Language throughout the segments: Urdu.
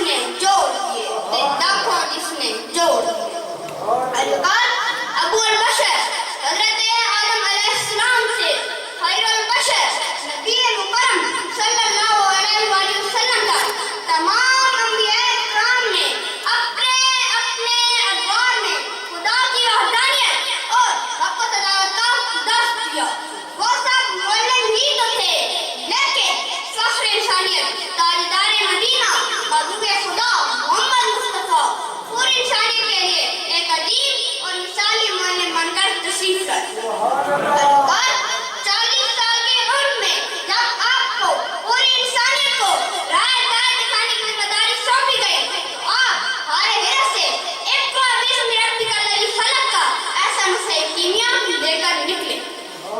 نے جوڑ دیے، لاکھوں جس نے جوڑ دیے۔ الوقار ابو البشر حضرت آدم علیہ السلام سے خیر البشر نبی مکرم صلی اللہ علیہ وآلہ وسلم کا تمام انبیاء کرام نے اپنے اپنے ادوار میں خدا کی وحدانیت اور حق و عدالت کا درس دیا۔ وہ سب معلم ہی تو تھے، لیکن فخر انسانیت تاجدار مدینہ محبوب خدا محمد مصطفیٰ پوری انسانیت کے لیے ایک عجیب اور مثالی معلم بن کر تشریف لائے۔ الوقار 40 سال کی عمر میں جب آپ کو پوری انسانیت کو راہ دکھانے کی ذمہ داری سونپی گئی تو آپ ہارے حیرت سے خلق کا ایسا نسخہ کیمیا لے کر نکلے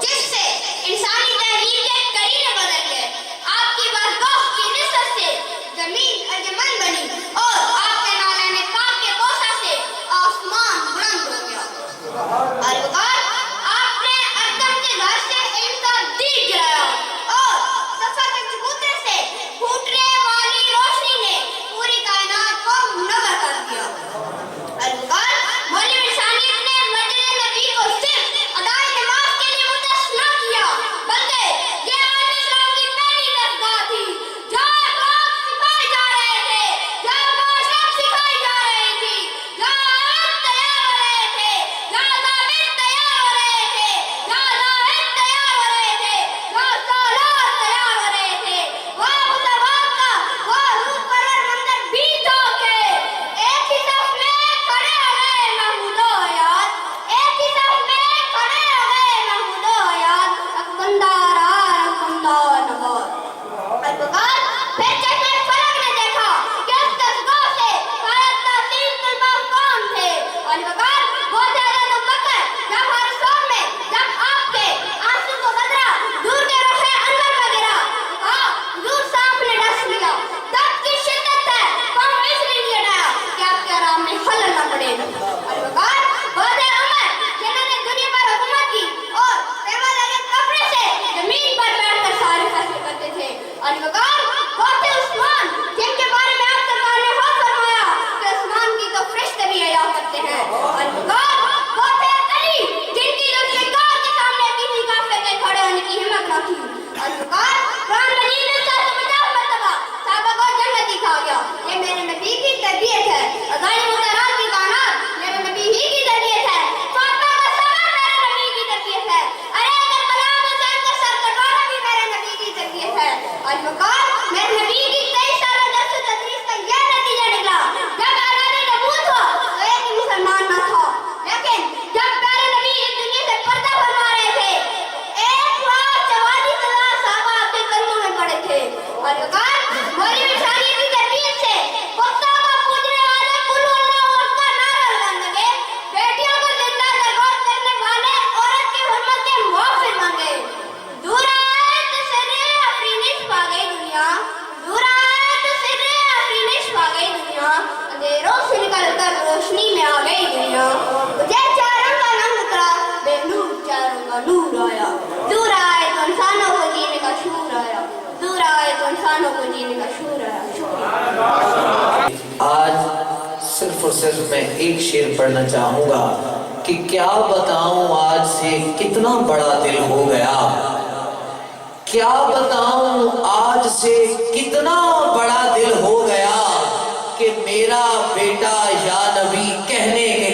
جس سے انسانی تحریر کے قرینے بدل گئے۔ آپ کی بارگاہ کی نسبت سے زمین ارجمند بنی اور آپ کے نالے پاک کے بوسہ سے آسمان بلند ہو گیا۔ الوقار آپ نے ادم کے گھر سے علم کا دیگ گرایا اور صفا کے چبوترے سے پھوٹنے والی روشنی نے پوری کائنات کو منور کر دیا۔ الوقار معلم انسانیت نے مسجد نبی کو صرف ادائے نماز کے لیے مختص نہ کیا، بلکہ یہ عالم اسلام کی پہلی درسگاہ تھی جہاں لوگ سکھائے جا رہے تھے، جہاں معاشرت سکھائی جا رہی تھی، جہاں عالم تیار ہو رہے تھے، جہاں ضابط تیار ہو رہے تھے، جہاں زاہد تیار ہو رہے تھے، جہاں سالار تیار ہو رہے تھے۔ وہ مساوات کا وہ روح پرور منظر بھی تھا کہ ایک ہی صف میں کھڑے ہوئے محمود و حیات، ایک ہی صف میں کھڑے ہوئے محمود و حیات، ایک بندہ رہا ایک بندہ نوار۔ الوقار پھر چشمے فلک نے دیکھا کہ اس دستگاہ سے فارغ تحصیل طلباء کون تھے۔ الوقار وہ تھے حضرت ابوبکر جب ہر سور میں جب آپ کے آنسو کو بدرا دور کے رخ انور کا گرا تو کہا حضور سانپ نے ڈس لیا، درد کی شدت ہے پاؤں اس لیے نہیں اڑایا کہ آپ کے آرام میں خلل نہ پڑے۔ الوقار وہ تھے عمر جنہوں نے دنیا پر حکومت کی اور پیما لگے کپڑے سے زمین پر بیٹھ کر سارے فیصلے کرتے تھے۔ الوقار وہ تھے عثمان جن کے بارے میں آپ سرکار نے خود فرمایا کہ عثمان کی تو فرشتے بھی حیا کرتے ہیں۔ الوقار وہ تھے علی جن کی ذوالفقار کے سامنے کسی کافر کے کھڑے ہونے کی ہمت نہ تھی۔ الوقار قرآن مجید میں 750 مرتبہ صحابہ کو جنت دکھا گیا، یہ میرے نبی کی تربیت ہے۔ غیر متراد کی کائنات میرے نبی ہی کی تربیت ہے۔ فاطمہ کا صبر میرے نبی کی تربیت ہے۔ ارے کربلا حسین کا سر کٹوانا بھی میرے نبی کی تربیت ہے۔ الوقار میرے نبی کی 23 سالہ درس و تدریس کا یہ نتیجہ نکلا، جب اعلان نبوت ہوا تو ایک بھی مسلمان نہ تھا، لیکن جب پیارے نبی اس دنیا سے پردہ فرما رہے تھے 1,44,000 صحابہ آپ کے قدموں میں پڑے تھے۔ الوقار معلم انسانیت کی تربیت سے پختہ کا پوجنے والے قل ہو اللہ کا نعرہ لگانے لگے، بیٹیوں کو زندہ درگور کرنے والے عورت کی حرمت کے محافظ بن گئے۔ دور آئے تو سرے افرینش پا گئی دنیا، دور آئے تو سرے افرینش پا گئی دنیا، اندھیروں سے نکل کر روشنی میں آ گئی دنیا۔ مجھے چاروں کا رنگ اترا، بے نور چاروں کا نور آیا، دور آئے تو انسانوں کو جینے کا شعور آیا، دور آئے تو انسانوں کو جینے کا شعور آیا۔ شکریہ۔ آج صرف اور صرف میں ایک شعر پڑھنا چاہوں گا کہ کیا بتاؤں آج سے کتنا بڑا دل ہو گیا، کیا بتاؤں آج سے کتنا بڑا دل ہو گیا کہ میرا بیٹا یا نبی کہنے کے